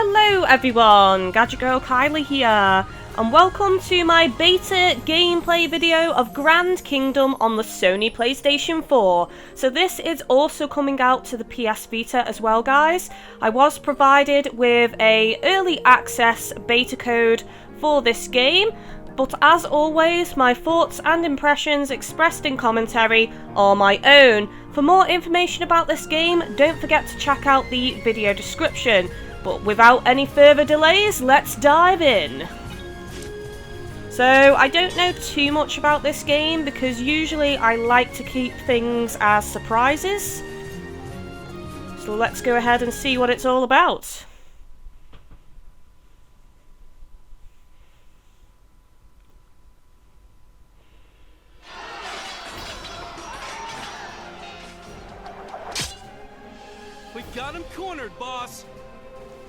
Hello everyone, GadgetGirlKylie here, and welcome to my beta gameplay video of Grand Kingdom on the Sony PlayStation 4. So this is also coming out to the PS Vita as well, guys. I was provided with a early access beta code for this game, but as always, my thoughts and impressions expressed in commentary are my own. For more information about this game, don't forget to check out the video description. But without any further delays, let's dive in. So, I don't know too much about this game because usually I like to keep things as surprises. So let's go ahead and see what it's all about. We got him cornered, boss!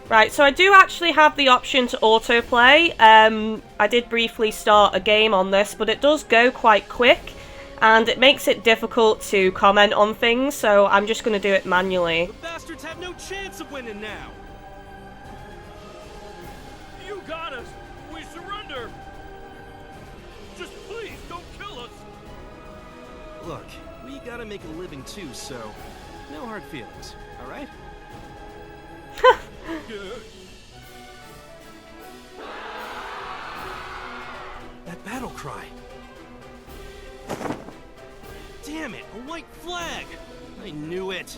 Right, so I do actually have the option to autoplay. I did briefly start a game on this, but it does go quite quick, and it makes it difficult to comment on things, so I'm just going to do it manually. The bastards have no chance of winning now! You got us! We surrender! Just please, don't kill us! Look, we gotta make a living too, so no hard feelings, alright? That battle cry. Damn it, a white flag! I knew it.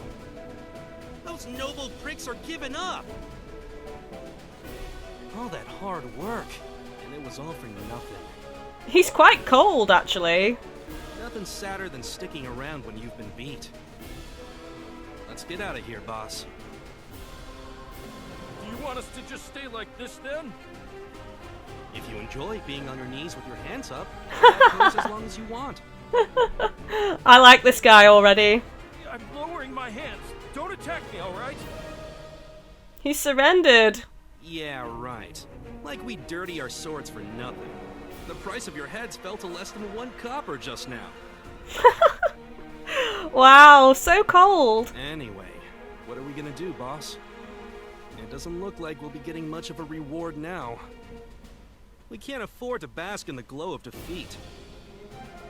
Those noble pricks are giving up. All that hard work, and it was all for nothing. He's quite cold, actually. Nothing sadder than sticking around when you've been beat. Let's get out of here, boss. You want us to just stay like this, then? If you enjoy being on your knees with your hands up, that goes as long as you want. I like this guy already. I'm lowering my hands. Don't attack me, all right? He surrendered. Yeah, right. Like we dirty our swords for nothing. The price of your heads fell to less than 1 copper just now. Wow, so cold. Anyway, what are we gonna do, boss? It doesn't look like we'll be getting much of a reward now. We can't afford to bask in the glow of defeat.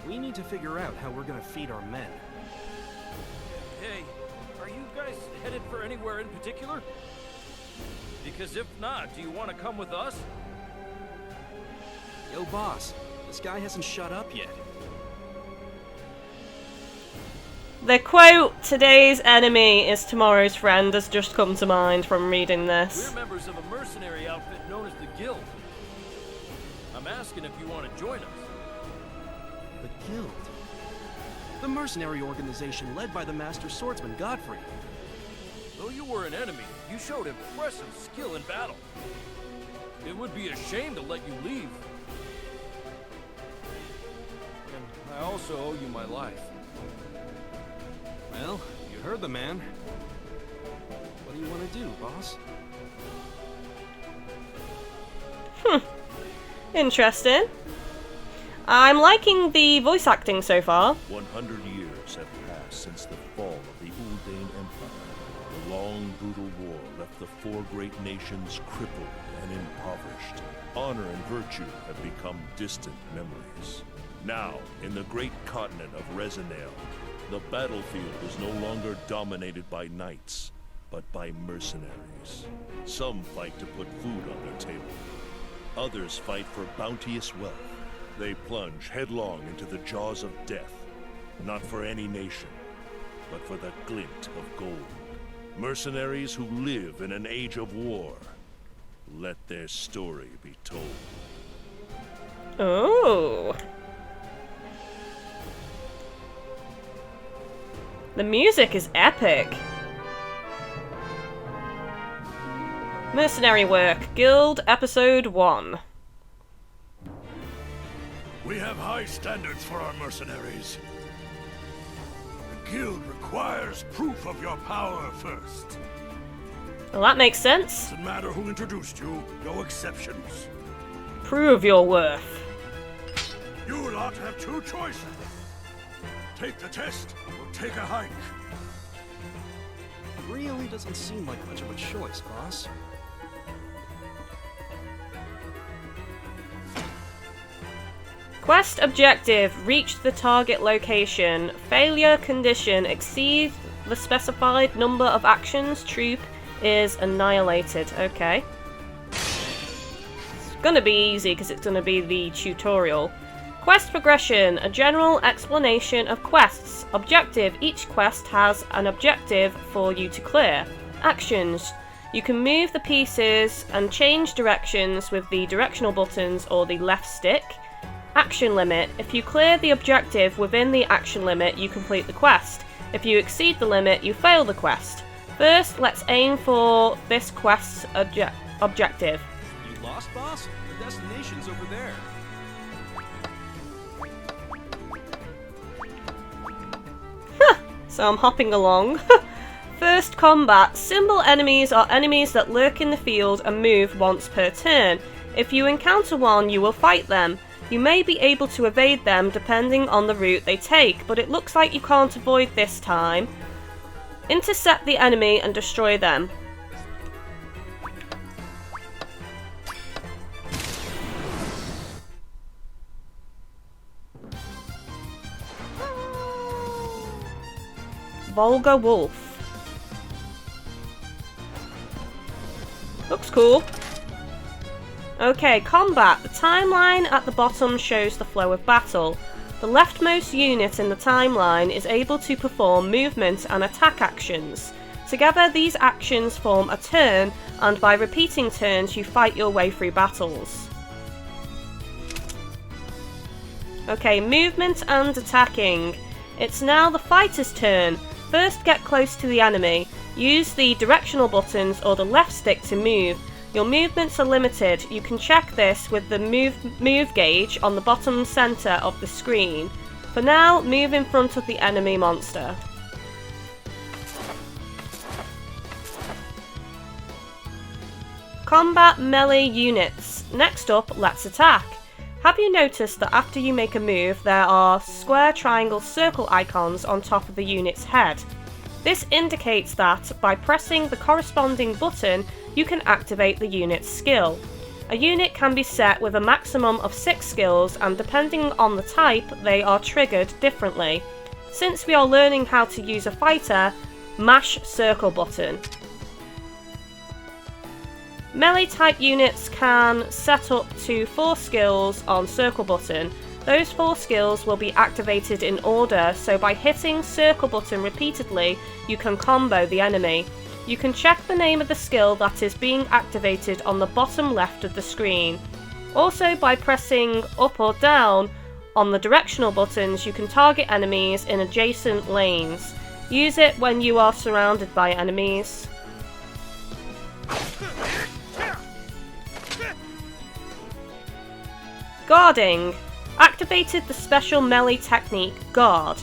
We need to figure out how we're gonna feed our men. Hey, are you guys headed for anywhere in particular? Because if not, do you want to come with us? Yo, boss, this guy hasn't shut up yet. The quote, "Today's enemy is tomorrow's friend," has just come to mind from reading this. We're members of a mercenary outfit known as the Guild. I'm asking if you want to join us. The Guild? The mercenary organization led by the master swordsman Godfrey. Though you were an enemy, you showed impressive skill in battle. It would be a shame to let you leave. And I also owe you my life. Well, you heard the man. What do you want to do, boss? Interesting. I'm liking the voice acting so far. 100 years have passed since the fall of the Uldein Empire. The long, brutal war left the 4 great nations crippled and impoverished. Honor and virtue have become distant memories. Now, in the great continent of Resonail, the battlefield is no longer dominated by knights, but by mercenaries. Some fight to put food on their table. Others fight for bounteous wealth. They plunge headlong into the jaws of death, not for any nation, but for the glint of gold. Mercenaries who live in an age of war. Let their story be told. Oh. The music is epic. Mercenary Work, Guild, Episode 1. We have high standards for our mercenaries. The guild requires proof of your power first. Well, that makes sense. Doesn't matter who introduced you, no exceptions. Prove your worth. You lot have 2 choices. Take the test, or take a hike. Really doesn't seem like much of a choice, boss. Quest objective, reach the target location. Failure condition, exceed the specified number of actions, troop is annihilated. Okay. It's gonna be easy because it's gonna be the tutorial. Quest progression, a general explanation of quests. Objective, each quest has an objective for you to clear. Actions, you can move the pieces and change directions with the directional buttons or the left stick. Action limit, if you clear the objective within the action limit, you complete the quest. If you exceed the limit, you fail the quest. First, let's aim for this quest's objective. You lost, boss? The destination's over there. So I'm hopping along. First combat. Symbol enemies are enemies that lurk in the field and move once per turn. If you encounter one, you will fight them. You may be able to evade them depending on the route they take, but it looks like you can't avoid this time. Intercept the enemy and destroy them. Volga Wolf. Looks cool. Okay, combat. The timeline at the bottom shows the flow of battle. The leftmost unit in the timeline is able to perform movement and attack actions. Together, these actions form a turn, and by repeating turns, you fight your way through battles. Okay, movement and attacking. It's now the fighter's turn. First, get close to the enemy. Use the directional buttons or the left stick to move. Your movements are limited. You can check this with the move gauge on the bottom centre of the screen. For now, move in front of the enemy monster. Combat melee units. Next up, let's attack. Have you noticed that after you make a move, there are square, triangle, circle icons on top of the unit's head? This indicates that, by pressing the corresponding button, you can activate the unit's skill. A unit can be set with a maximum of 6 skills, and depending on the type, they are triggered differently. Since we are learning how to use a fighter, mash circle button. Melee type units can set up to 4 skills on circle button. Those 4 skills will be activated in order, so by hitting circle button repeatedly, you can combo the enemy. You can check the name of the skill that is being activated on the bottom left of the screen. Also, by pressing up or down on the directional buttons, you can target enemies in adjacent lanes. Use it when you are surrounded by enemies. Guarding. Activated the special melee technique, Guard.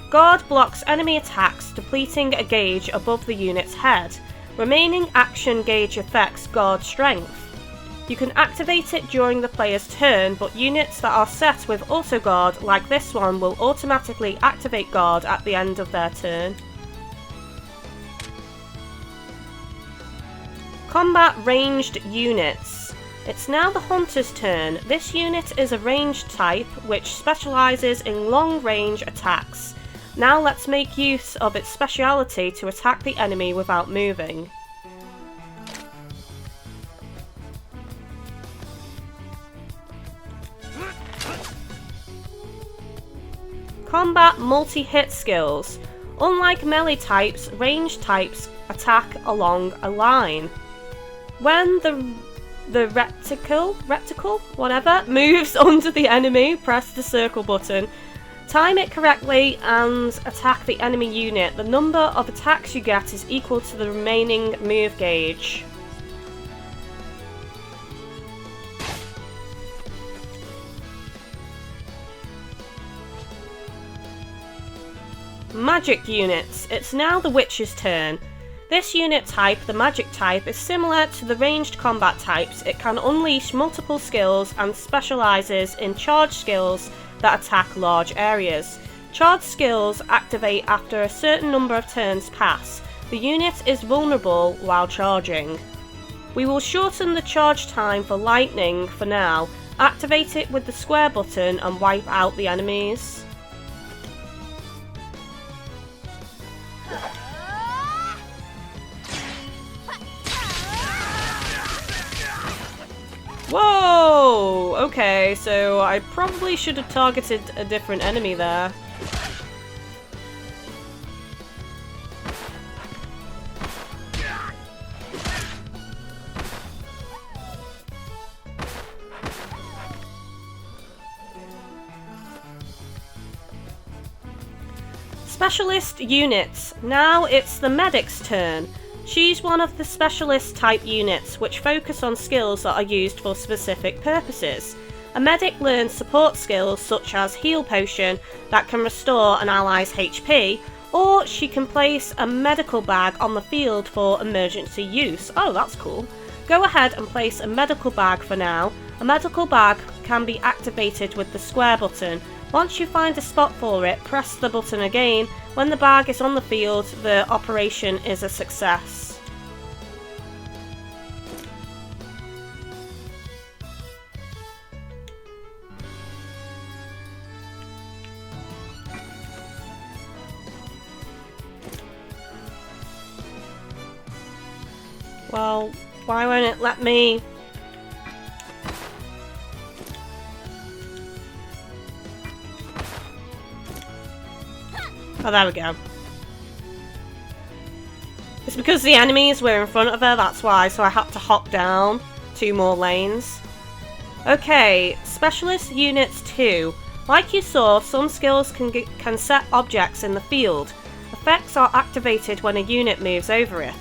Guard blocks enemy attacks, depleting a gauge above the unit's head. Remaining action gauge effects Guard strength. You can activate it during the player's turn, but units that are set with Auto Guard, like this one, will automatically activate Guard at the end of their turn. Combat ranged units. It's now the Hunter's turn. This unit is a ranged type, which specialises in long-range attacks. Now let's make use of its speciality to attack the enemy without moving. Combat multi-hit skills. Unlike melee types, ranged types attack along a line. When the reticle, whatever, moves under the enemy, press the circle button. Time it correctly and attack the enemy unit. The number of attacks you get is equal to the remaining move gauge. Magic units. It's now the Witch's turn. This unit type, the magic type, is similar to the ranged combat types. It can unleash multiple skills and specialises in charge skills that attack large areas. Charge skills activate after a certain number of turns pass. The unit is vulnerable while charging. We will shorten the charge time for lightning for now, Activate it with the square button and wipe out the enemies. Whoa! Okay, so I probably should have targeted a different enemy there. Specialist units. Now it's the medic's turn. Choose one of the specialist type units which focus on skills that are used for specific purposes. A medic learns support skills such as heal potion that can restore an ally's HP, or she can place a medical bag on the field for emergency use. Oh, that's cool. Go ahead and place a medical bag for now. A medical bag can be activated with the square button. Once you find a spot for it, press the button again. When the bag is on the field, the operation is a success. Well, why won't it let me? Oh, there we go. It's because the enemies were in front of her, that's why, so I had to hop down 2 more lanes. Okay, Specialist Units 2. Like you saw, some skills can set objects in the field. Effects are activated when a unit moves over it.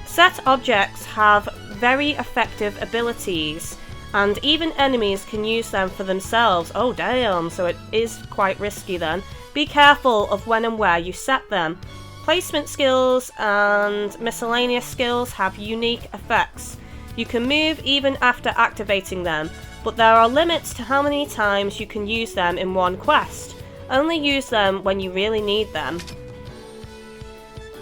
Set objects have very effective abilities, and even enemies can use them for themselves. Oh damn, so it is quite risky then. Be careful of when and where you set them. Placement skills and miscellaneous skills have unique effects. You can move even after activating them, but there are limits to how many times you can use them in one quest. Only use them when you really need them.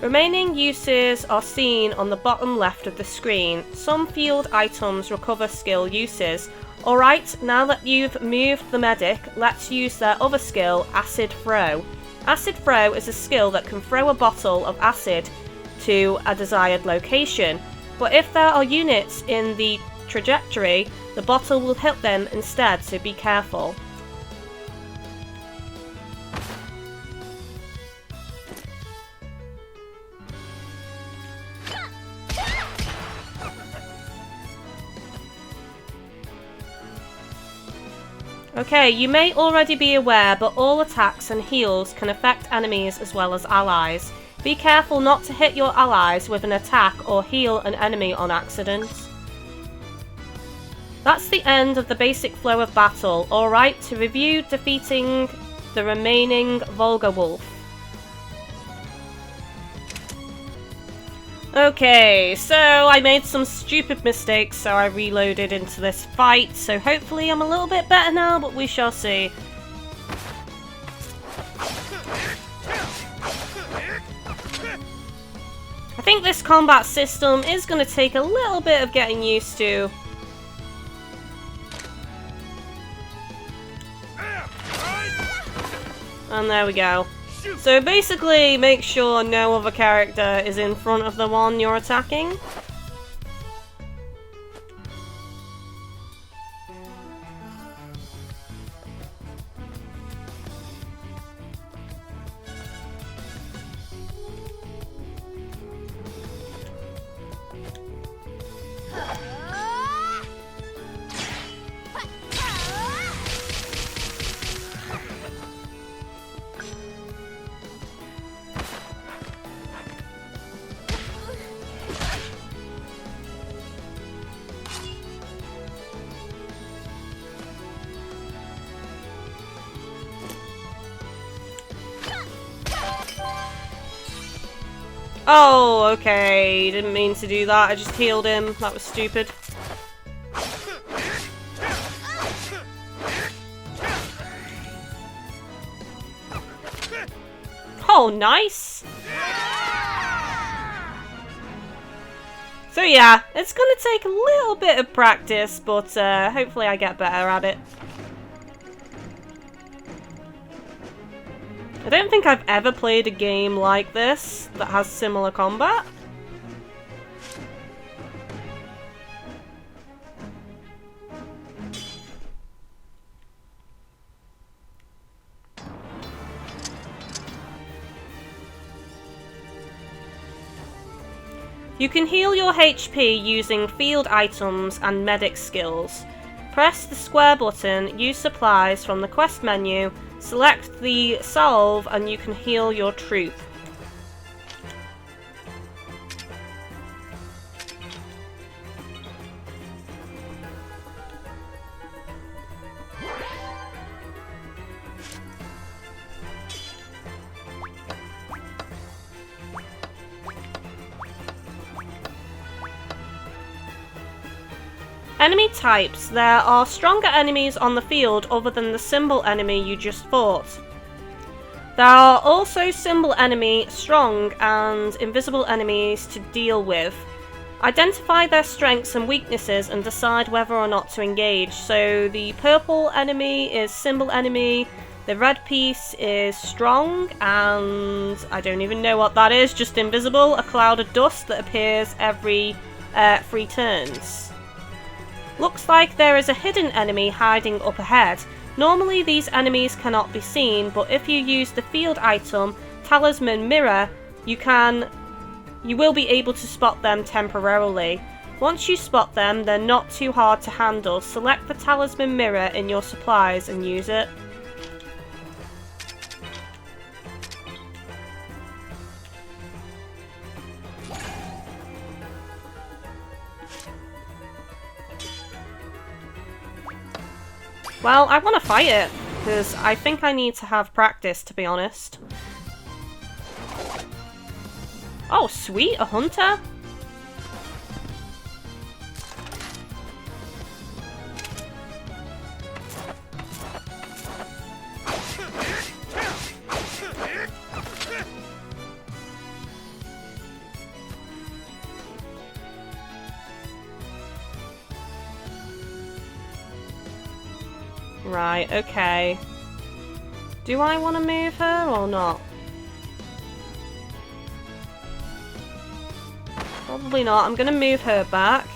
Remaining uses are seen on the bottom left of the screen. Some field items recover skill uses. Alright, now that you've moved the medic, let's use their other skill, Acid Throw. Acid Throw is a skill that can throw a bottle of acid to a desired location, but if there are units in the trajectory, the bottle will hit them instead, so be careful. Okay, you may already be aware, but all attacks and heals can affect enemies as well as allies. Be careful not to hit your allies with an attack or heal an enemy on accident. That's the end of the basic flow of battle. Alright, to review defeating the remaining Volga Wolf. Okay, so I made some stupid mistakes, so I reloaded into this fight, so hopefully I'm a little bit better now, but we shall see. I think this combat system is going to take a little bit of getting used to. And there we go. So basically, make sure no other character is in front of the one you're attacking. Oh, okay. Didn't mean to do that. I just healed him. That was stupid. Oh, nice. So So yeah, it's gonna take a little bit of practice, but hopefully I get better at it. I don't think I've ever played a game like this that has similar combat. You can heal your HP using field items and medic skills. Press the square button, use supplies from the quest menu, select the salve and you can heal your troop. Enemy types. There are stronger enemies on the field other than the symbol enemy you just fought. There are also symbol enemy, strong, and invisible enemies to deal with. Identify their strengths and weaknesses and decide whether or not to engage. So the purple enemy is symbol enemy, the red piece is strong, and I don't even know what that is, just invisible, a cloud of dust that appears every 3 turns. Looks like there is a hidden enemy hiding up ahead. Normally these enemies cannot be seen, but if you use the field item, Talisman Mirror, you will be able to spot them temporarily. Once you spot them, they're not too hard to handle. Select the Talisman Mirror in your supplies and use it. Well, I want to fight it, because I think I need to have practice, to be honest. Oh, sweet, a hunter? Right, okay. Do I want to move her or not? Probably not. I'm going to move her back.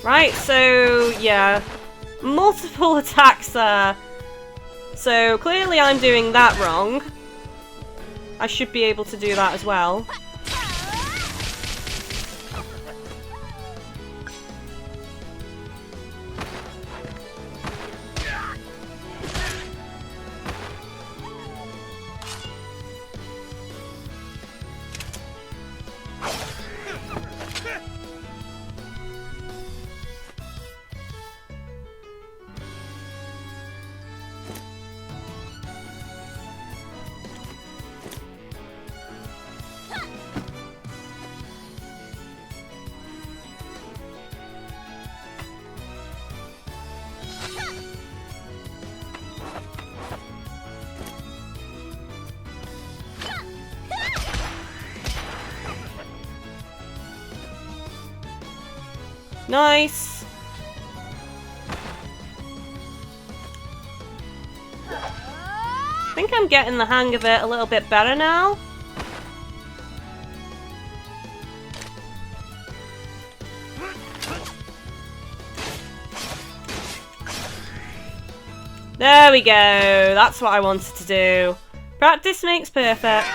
Right, so yeah, multiple attacks there. So clearly I'm doing that wrong. I should be able to do that as well. Nice. I think I'm getting the hang of it a little bit better now. There we go. That's what I wanted to do. Practice makes perfect.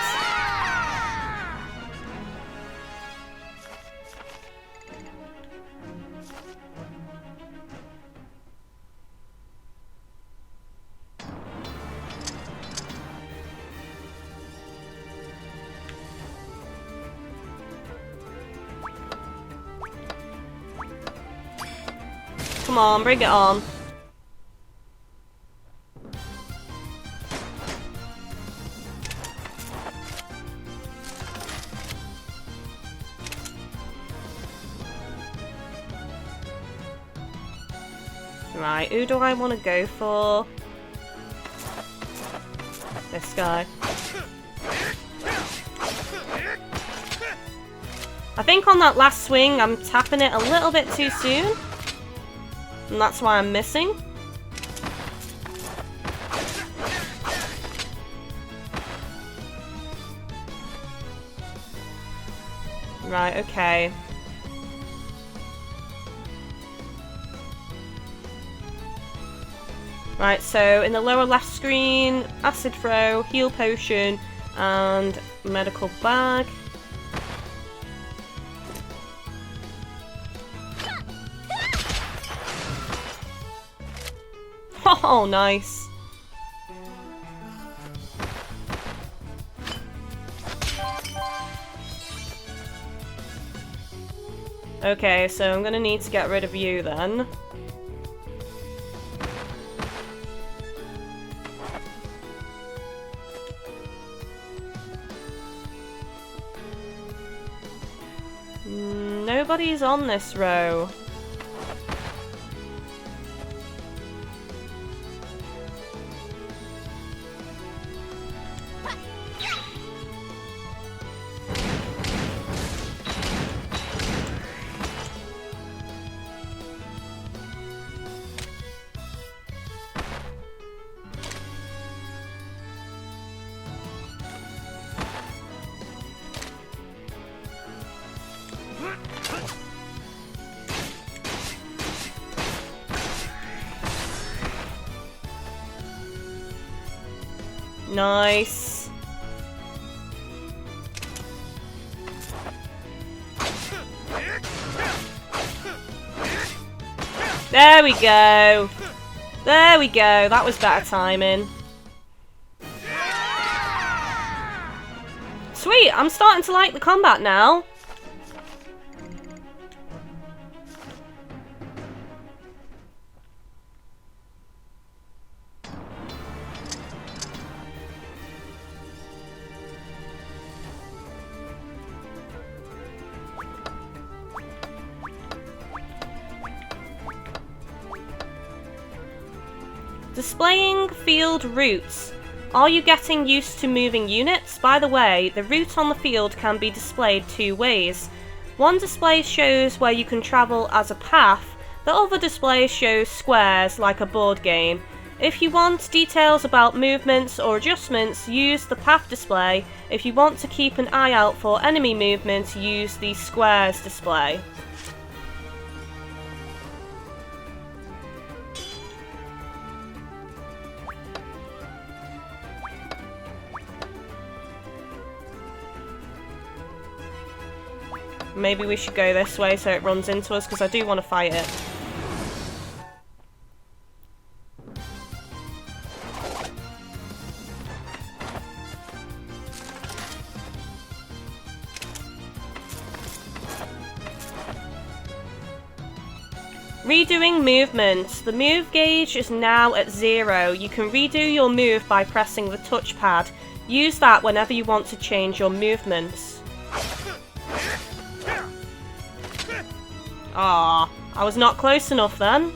Come on, bring it on. Right, who do I want to go for? This guy. I think on that last swing I'm tapping it a little bit too soon. And that's why I'm missing. Right, okay. Right, so in the lower left screen, acid throw, heal potion, and medical bag. Oh, nice. Okay, so I'm gonna need to get rid of you then. Nobody's on this row. Nice. There we go. There we go. That was better timing. Sweet, I'm starting to like the combat now. Displaying field routes. Are you getting used to moving units? By the way, the route on the field can be displayed two ways. One display shows where you can travel as a path, the other display shows squares like a board game. If you want details about movements or adjustments, use the path display. If you want to keep an eye out for enemy movement, use the squares display. Maybe we should go this way so it runs into us, because I do want to fight it. Redoing movement. The move gauge is now at 0. You can redo your move by pressing the touchpad. Use that whenever you want to change your movements. Ah, I was not close enough then.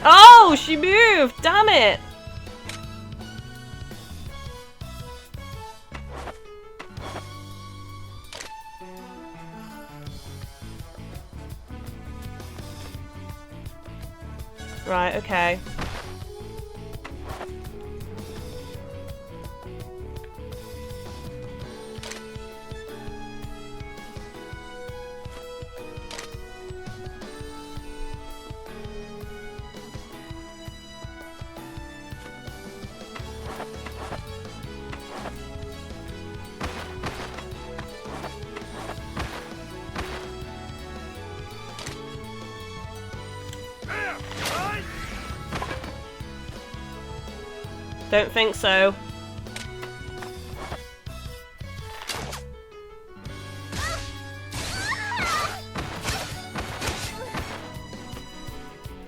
Oh, she moved! Damn it! Right, okay. Don't think so.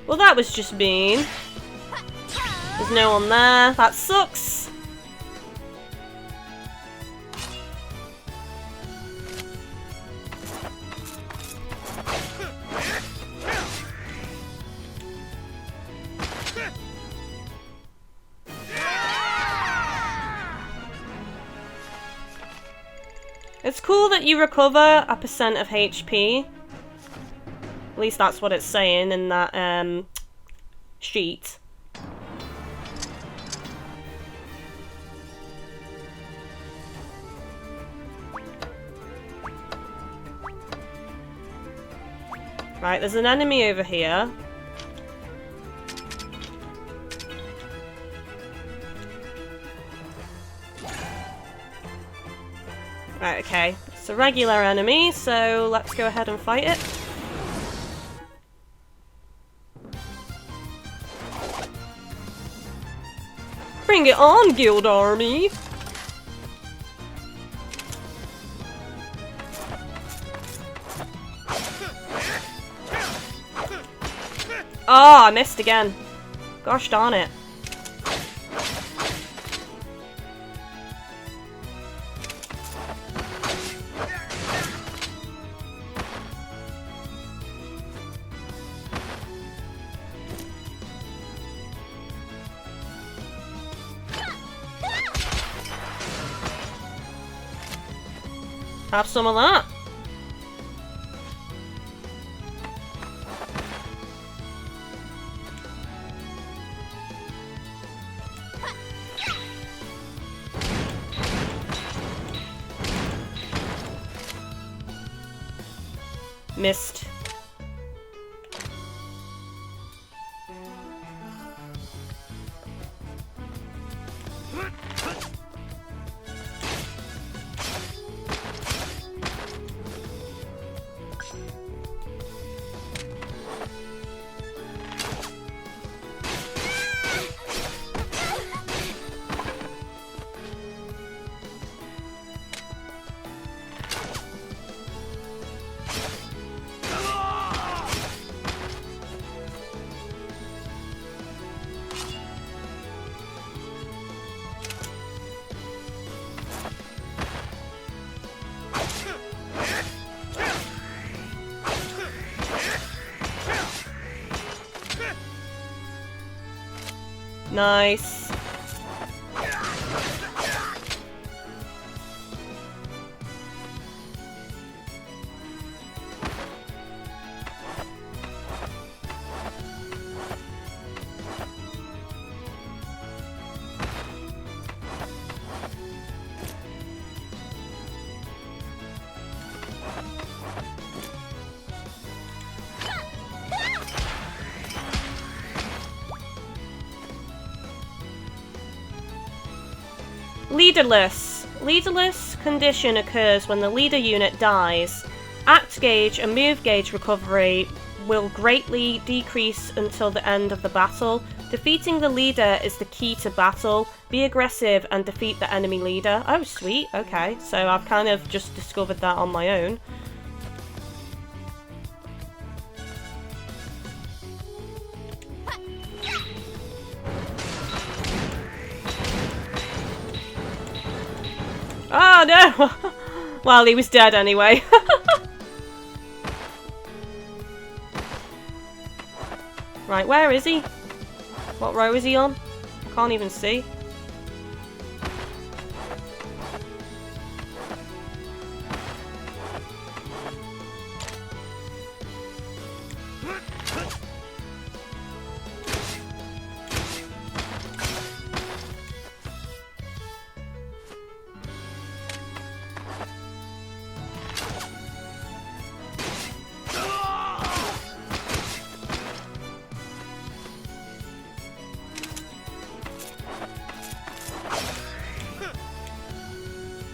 Well, that was just mean. There's no one there. That sucks. It's cool that you recover a % of HP. At least that's what it's saying in that sheet. Right, there's an enemy over here. Right, okay. It's a regular enemy, so let's go ahead and fight it. Bring it on, Guild Army! Oh, I missed again. Gosh darn it. Have some of that. Missed. Nice. Leaderless. Leaderless condition occurs when the leader unit dies. Act gauge and move gauge recovery will greatly decrease until the end of the battle. Defeating the leader is the key to battle. Be aggressive and defeat the enemy leader. Oh, sweet. Okay, so I've kind of just discovered that on my own. Oh no! Well, he was dead anyway. Right, where is he? What row is he on? I can't even see.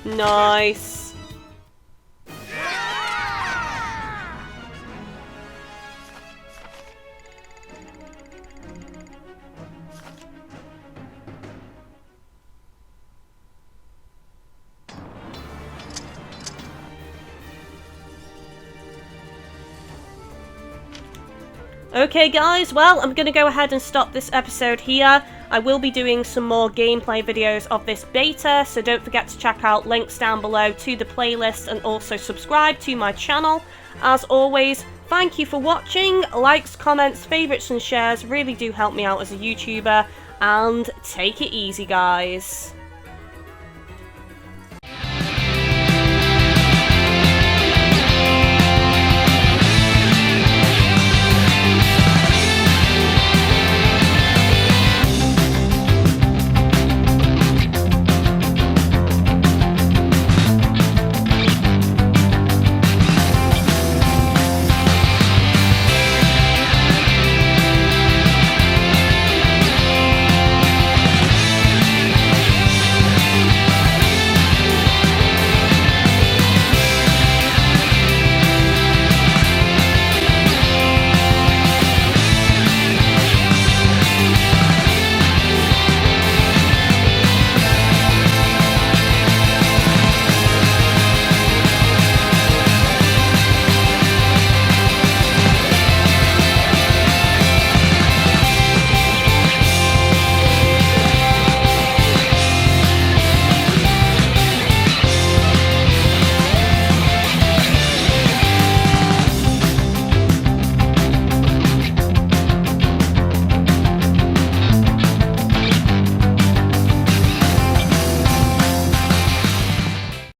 Nice. Okay guys, well, I'm going to go ahead and stop this episode here. I will be doing some more gameplay videos of this beta, so don't forget to check out links down below to the playlist and also subscribe to my channel. As always, thank you for watching. Likes, comments, favourites and shares really do help me out as a YouTuber, and take it easy guys.